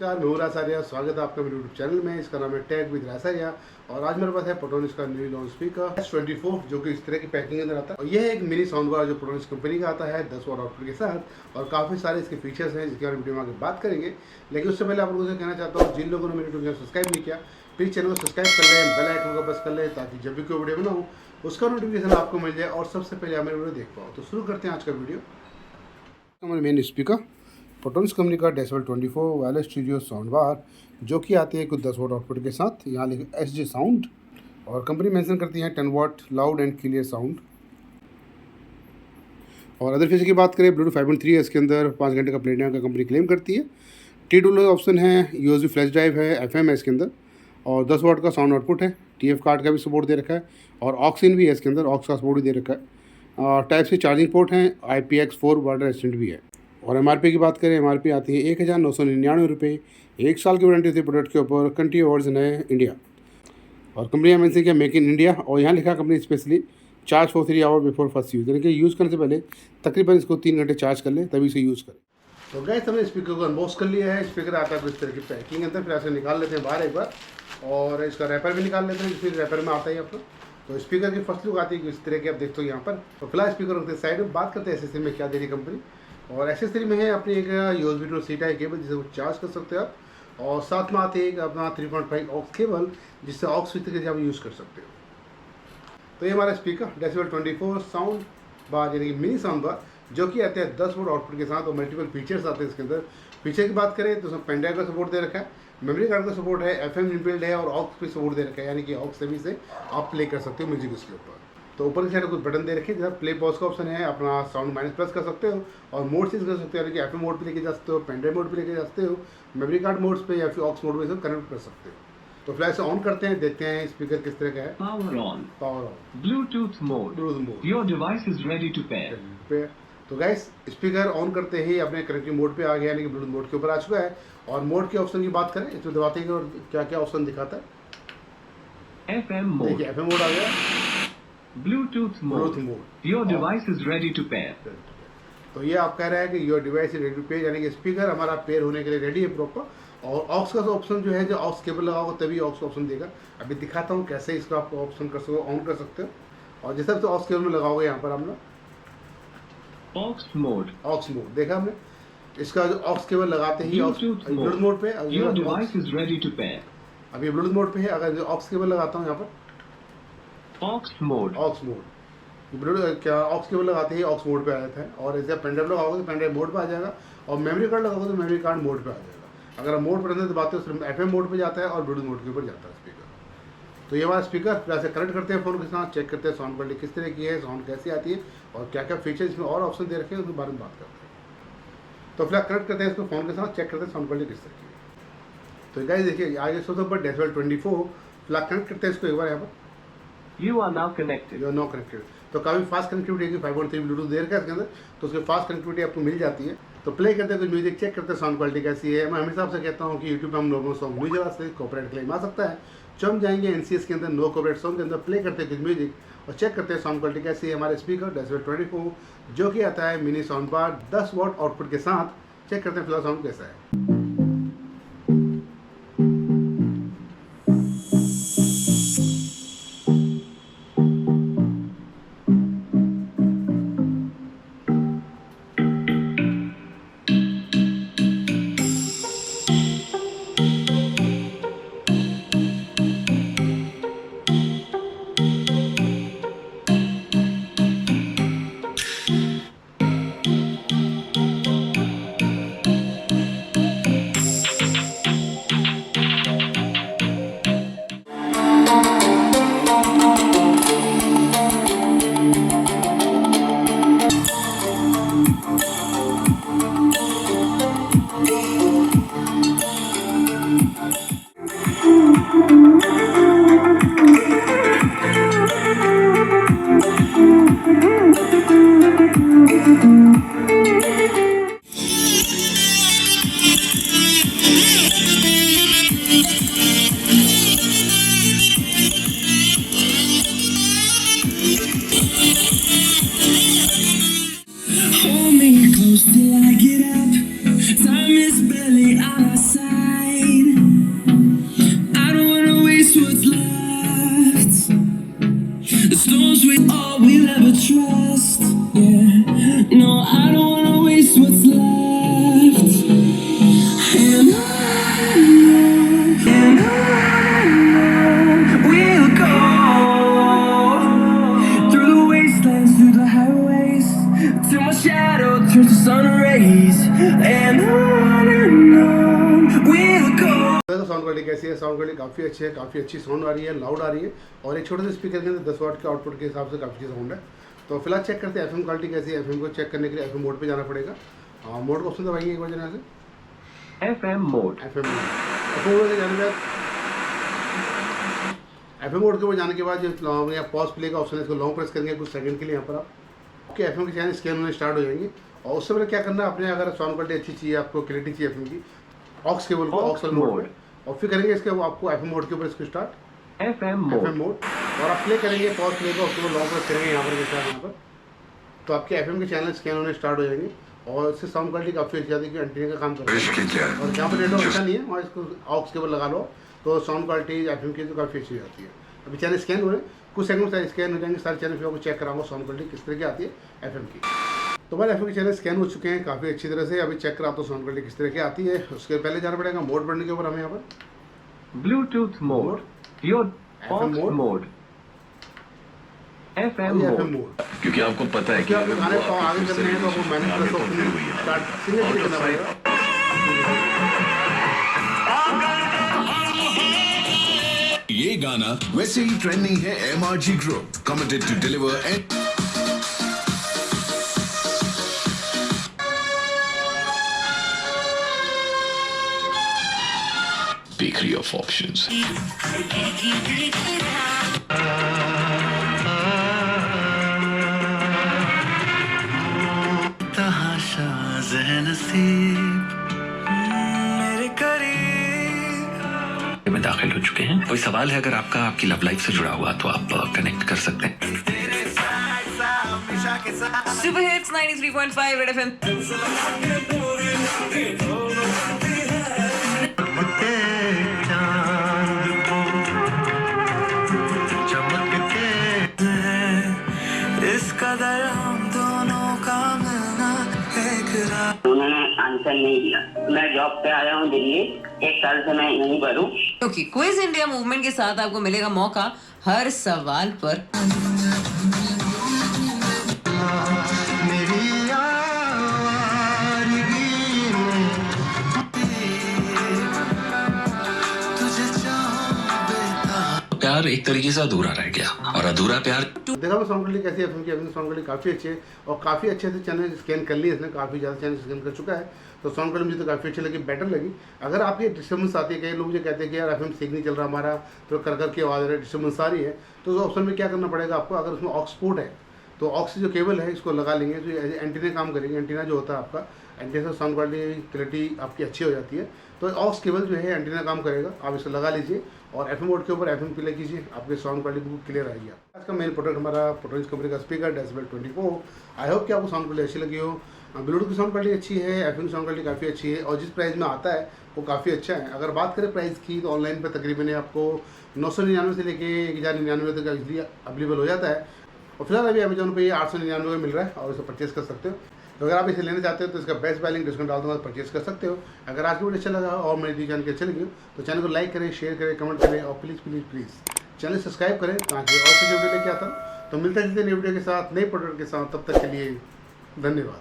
नमस्कार, मैं हूं रासारिया। स्वागत है आपका मेरे यूट्यूब चैनल में। इसका नाम है टेक विद रासारिया और आज मेरे पास है पोटोनिक्स का न्यू लॉन्च स्पीकर S24 जो कि इस तरह की पैकिंग के अंदर आता है। और यह है एक मिनी साउंड बार जो पोटोनिक्स कंपनी का आता है 10 वाट आउटपुट के साथ और काफ़ी सारे इसके फीचर्स हैं जिसके बारे में वीडियो में आगे बात करेंगे। लेकिन उससे पहले आप लोगों से कहना चाहता हूँ, जिन लोगों ने मेरे यूट्यूब चैनल सब्सक्राइब नहीं किया प्लीज़ चैनल को सब्सक्राइब कर लें, बेल आइकन को प्रेस कर लें ताकि जब भी कोई वीडियो बनाऊँ उसका नोटिफिकेशन आपको मिल जाए और सबसे पहले आप मेरे वीडियो देख पाओ। तो शुरू करते हैं आज का वीडियो। हमारे मेन स्पीकर पोटोनिक्स कंपनी का decibel 24 wireless studio sound bar जो कि आती है कुछ 10 वाट आउटपुट के साथ। यहाँ लिखा SG साउंड और कंपनी मेंशन करती है 10 वाट लाउड एंड क्लियर साउंड। और अदर फीचर की बात करें, ब्लूटूथ 5.3 है इसके अंदर, 5 घंटे का प्लेटिनम का कंपनी क्लेम करती है। TWL ऑप्शन है, USB फ्लैश ड्राइव है, FM है इसके अंदर और 10 वाट का साउंड आउटपुट है। TF कार्ड का भी सपोर्ट दे रखा है और ऑक्स इन भी है इसके अंदर, ऑक्स का सपोर्ट भी दे रखा है। टाइप से चार्जिंग पोर्ट है, IPX4 वाटर रेजिस्टेंट भी है। और MRP की बात करें, MRP आती है 1999 रुपये। 1 साल की वारंटी होती है प्रोडक्ट के ऊपर। कंट्री वर्जन है इंडिया और कंपनी ने मेंशन किया मेक इन इंडिया और यहाँ लिखा company specially charge for 3 hour before first use, यानी कि यूज़ करने से पहले तकरीबन इसको 3 घंटे चार्ज कर ले तभी इसे यूज़ करें। तो गाइस हमने स्पीकर को अनबॉक्स कर लिया है। स्पीकर आता है इस तरह की पैकिंग अंदर, फिर ऐसे निकाल लेते हैं बाहर एक बार और इसका रैपर भी निकाल लेते हैं। फिर रैपर में आता है आपको तो स्पीकर की फर्स्ट लुक आती है इस तरह की, आप देखते हो यहाँ पर। तो फिलहाल स्पीकर रखते हैं साइड में, बात करते हैं एसेसरी में क्या दे रही कंपनी। और एसेसरी में है अपनी एक USB to C type cable जिसे वो चार्ज कर सकते हो आप, और साथ में आती है एक अपना 3.5 ऑक्स केबल जिससे ऑक्स विथ के आप यूज़ कर सकते हो। तो ये हमारा स्पीकर डेसिबल 24 साउंड बार यानी कि मिनी साउंड बार जो कि आते हैं 10 वाट आउटपुट के साथ और मल्टीपल फीचर्स आते हैं इसके अंदर। फीचर की बात करें तो उसमें पेन ड्राइव का सपोर्ट दे रखा है, मेमोरी कार्ड का सपोर्ट है, FM इनबिल्ट है और ऑक्स भी सपोर्ट दे रखा है, यानी कि ऑक्स सेवी से आप प्ले कर सकते हो म्यूजिक उसके ऊपर। तो ऊपर की साइड कुछ बटन दे रखे हैं जैसा प्ले पॉज का ऑप्शन है, अपना साउंड माइनस प्लस कर सकते हो और मोड चेंज कर सकते हो, यानी कि FM मोड पे लेके जा सकते हो, पेन ड्राइव मोड पे लेके जा सकते हो, मेमोरी कार्ड मोड्स पे या फिर ऑक्स मोड पे कनेक्ट कर सकते हो। तो फिलहाल से ऑन करते हैं, देखते हैं स्पीकर किस तरह का है। Power on Bluetooth mode your device is ready to pair. तो गाइस स्पीकर ऑन करते ही अपने कनेक्टिव मोड पे आ गया, यानी कि ब्लूटूथ मोड के ऊपर आ चुका है। और मोड के ऑप्शन की बात करें इसमें दबाते हैं और क्या क्या ऑप्शन दिखाता है। FM मोड, देखिए FM मोड आ गया, Bluetooth mode your device is ready to pair. तो ये आप कह रहे हैं कि your device is ready to pair, यानी कि स्पीकर हमारा पेयर होने के लिए रेडी है प्रॉपर। और ऑक्स का ऑप्शन जो है, जो ऑक्स केबल लगाओगे तभी ऑक्स ऑप्शन देगा। अभी दिखाता हूँ कैसे इसको आप ऑप्शन कर सकते हो, ऑन कर सकते हो। और जैसे आप ऑक्स केबल में लगाओगे यहाँ पर हमने ऑक्स मोड देखा हमने, इसका जो ऑक्स केबल लगाते ही ब्लूटूथ मोड पे your device is ready to pair. अभी ब्लूटूथ मोड पे है। अगर जो ऑक्स केबल लगाता हूँ यहाँ पर ऑक्स मोड ब्लूटूथ क्या ऑक्स केबल लगाते ही ऑक्स मोड पे आ जाता है। और जैसे पेन ड्राइव लगाओगे तो पेन ड्राइव मोड पे आ जाएगा और मेमोरी कार्ड लगाओगे तो मेमोरी कार्ड मोड पे आ जाएगा। अगर आप मोड पर अंदर दबाते हो सिर्फ FM मोड पे जाता है और ब्लूटूथ मोड के ऊपर जाता है स्पीकर। तो ये हमारा स्पीकर फिर ऐसे कनेक्ट करते हैं फ़ोन के साथ, चेक करते हैं साउंड क्वालिटी किस तरह की है, साउंड कैसी आती है और क्या क्या फीचर्स इसमें और ऑप्शन दे रखे हैं उसके बारे में बात करते हैं। तो फिलहाल कनेक्ट करते हैं इसको फ़ोन के साथ, चेक करते हैं साउंड क्वालिटी किस तरह की है। तो गाइस देखिए आगे सबसे ऊपर डेसिबल 24 फिलहाल कनेक्ट करते हैं इसको एक बार यहाँ पर। You are now connected. तो काफ़ी फास्ट कनेक्टिविटी है, 5.3 ब्लूटूथ दे रखा है इसके अंदर, तो उसकी फास्ट कनेक्टिविटी आपको मिल जाती है। तो प्ले करते हैं कुछ म्यूजिक, चेक करते हैं साउंड क्वालिटी कैसी है। मैं हमेशा आपसे कहता हूँ कि यूट्यूब पे हम नॉर्मल सॉन्ग म्यूजिक से कॉपीराइट क्लेम आ सकता है। जो हम जाएंगे NCS के अंदर नो कॉपीराइट सॉन्ग के अंदर, प्ले करते हैं कुछ म्यूजिक और चेक करते हैं साउंड क्वालिटी कैसी है। हमारे स्पीकर डेसिबल 24 जो कि आता है मिनी साउंड बार 10 वाट आउटपुट के साथ, चेक करते हैं फिलहाल साउंड कैसा है। Hold me close till I get up. Time is barely on our side. my shadow turns to sun rays, and on we'll go. Sound quality कैसी है? Sound quality काफ़ी अच्छी है, काफ़ी अच्छी साउंड आ रही है, लाउड आ रही है और एक छोटे से स्पीकर के अंदर 10 वाट के आउटपुट के हिसाब से काफ़ी साउंड है। तो फिलहाल चेक करते हैं एफएम क्वालिटी कैसी है। एफएम को चेक करने के लिए एफएम मोड पे जाना पड़ेगा। मोड का ऑप्शन दबाएंगे एक बार जरा से, FM mode. एफएम मोड पे जाने के बाद एफएम मोड के ऊपर जाने के बाद जो यहाँ पॉज प्ले का ऑप्शन है, इसको लॉन्ग प्रेस करेंगे कुछ सेकंड के लिए। यहाँ पर आपके एफएम के चैनल स्कैन होने स्टार्ट हो जाएंगे और उससे पहले क्या करना है, अपने अगर साउंड क्वालिटी अच्छी चाहिए, आपको क्लैरिटी चाहिए एफएम की, ऑक्स केबल को ऑक्स मोड पे और फिर करेंगे इसके आपको एफएम मोड के ऊपर इसको start FM FM mode. Mode और आप प्ले करेंगे पॉज प्ले का, उसको लॉन्ग प्रेस करेंगे यहाँ पर के साथ यहाँ पर, तो आपके एफएम के चैनल स्कैन होने स्टार्ट हो जाएंगे और इससे साउंड क्वालिटी काफ़ी अच्छी आती है कि एंटीना का काम करता है। और जहाँ पर नेटवर्क अच्छा नहीं है वहाँ इसको ऑक्स केबल लगा लो तो साउंड क्वालिटी एफएम की तो काफ़ी अच्छी आती है। अभी चैनल स्कैन हो रहे हैं, कुछ सेकंड में स्कैन हो जाएंगे सारे चैनल, फिर आपको चेक कराऊंगा साउंड क्वालिटी किस तरह की आती है एफएम की। तो हमारे एफएम के चैनल स्कैन हो चुके हैं काफ़ी अच्छी तरह से। अभी चेक करा तो साउंड क्वालिटी किस तरह की आती है। उसके पहले जाना पड़ेगा मोड बढ़ने के ऊपर हमें यहाँ पर Bluetooth mode. Your FM aux mode. mode. FM FM mode. Mode. क्योंकि आपको पता है कि क्या अगर गाने वो को आपके आगे खुद से करने हैं तो आपको मैंने आगे प्लस बढ़ते हुए यहाँ स्टार्ट सिंगल प्ले करना पड़ेगा। ये गाना वैसे ही ट्रेंडिंग है MRG group committed to deliver and bakery of options. में दाखिल हो चुके हैं। कोई सवाल है अगर आपका आपकी लव लाइफ से जुड़ा हुआ तो आप कनेक्ट कर सकते हैं। Super hits 93.5 red FM. उन्होंने आंसर नहीं दिया। मैं जॉब पे आया हूँ दिल्ली, 1 साल से मैं यहीं पर हूँ। क्योंकि क्विज इंडिया मूवमेंट के साथ आपको मिलेगा मौका हर सवाल पर प्यार एक तरीके से अधूरा रह गया और अधूरा प्यार देखा मैं साउंड क्वालिटी कैसी है एफएम की। एफएम साउंड क्वालिटी काफ़ी अच्छी है और काफ़ी अच्छे से चैनल स्कैन कर लिए इसने, काफ़ी ज़्यादा चैनल स्कैन कर चुका है। तो साउंड क्वालिटी मुझे तो काफ़ी अच्छी लगी, बेटर लगी। अगर आपकी डिस्टर्बेंस आती है, कई लोग मुझे कहते हैं कि यार एफएम ठीक नहीं चल रहा हमारा, तो कर की आवाज़ आ रही है, डिस्टर्बेंस आ रही है, तो उस ऑप्शन में क्या करना पड़ेगा आपको, अगर उसमें ऑक्स पोर्ट है तो ऑक्स जो केबल है इसको लगा लेंगे तो एंटीना काम करेंगे। एंटीना जो होता है आपका, एंटीना से साउंड क्वालिटी आपकी अच्छी हो जाती है। तो ऑक्स केबल जो है एंटीना काम करेगा, आप इसको लगा लीजिए और एफएम मोड के ऊपर एफएम प्ले कीजिए, आपके साउंड क्वालिटी बिल्कुल क्लियर आएगी। आज का मेन प्रोडक्ट हमारा प्रोटोनिक्स कंपनी का स्पीकर डेसिबल 24। आई होप कि आपको साउंड क्वालिटी अच्छी लगी हो। ब्लूटूथ की साउंड क्वालिटी अच्छी है, एफएम की साउंड क्वालिटी काफ़ी अच्छी है और जिस प्राइस में आता है वो काफ़ी अच्छा है। अगर बात करें प्राइस की तो ऑनलाइन पर तकरीबन आपको 999 से लेके 1099 तक इजीली अवेलेबल हो जाता है और फिलहाल अभी अमेजोन पे ये 899 में मिल रहा है और इसे परचेस कर सकते हो। तो अगर आप इसे लेना चाहते हो तो इसका बेस्ट बाय लिंक डिस्काउंट डाल दूँगा, परचेस कर सकते हो। अगर आज की वीडियो अच्छा लगा और मेरी जानकारी अच्छी लगी तो चैनल को लाइक करें, शेयर करें, कमेंट करें और प्लीज़ चैनल सब्सक्राइब करें ताकि और से वीडियो लेके आता हूँ। तो मिलते हैं नई वीडियो के साथ, नए प्रोडक्ट के साथ, तब तक के लिए धन्यवाद।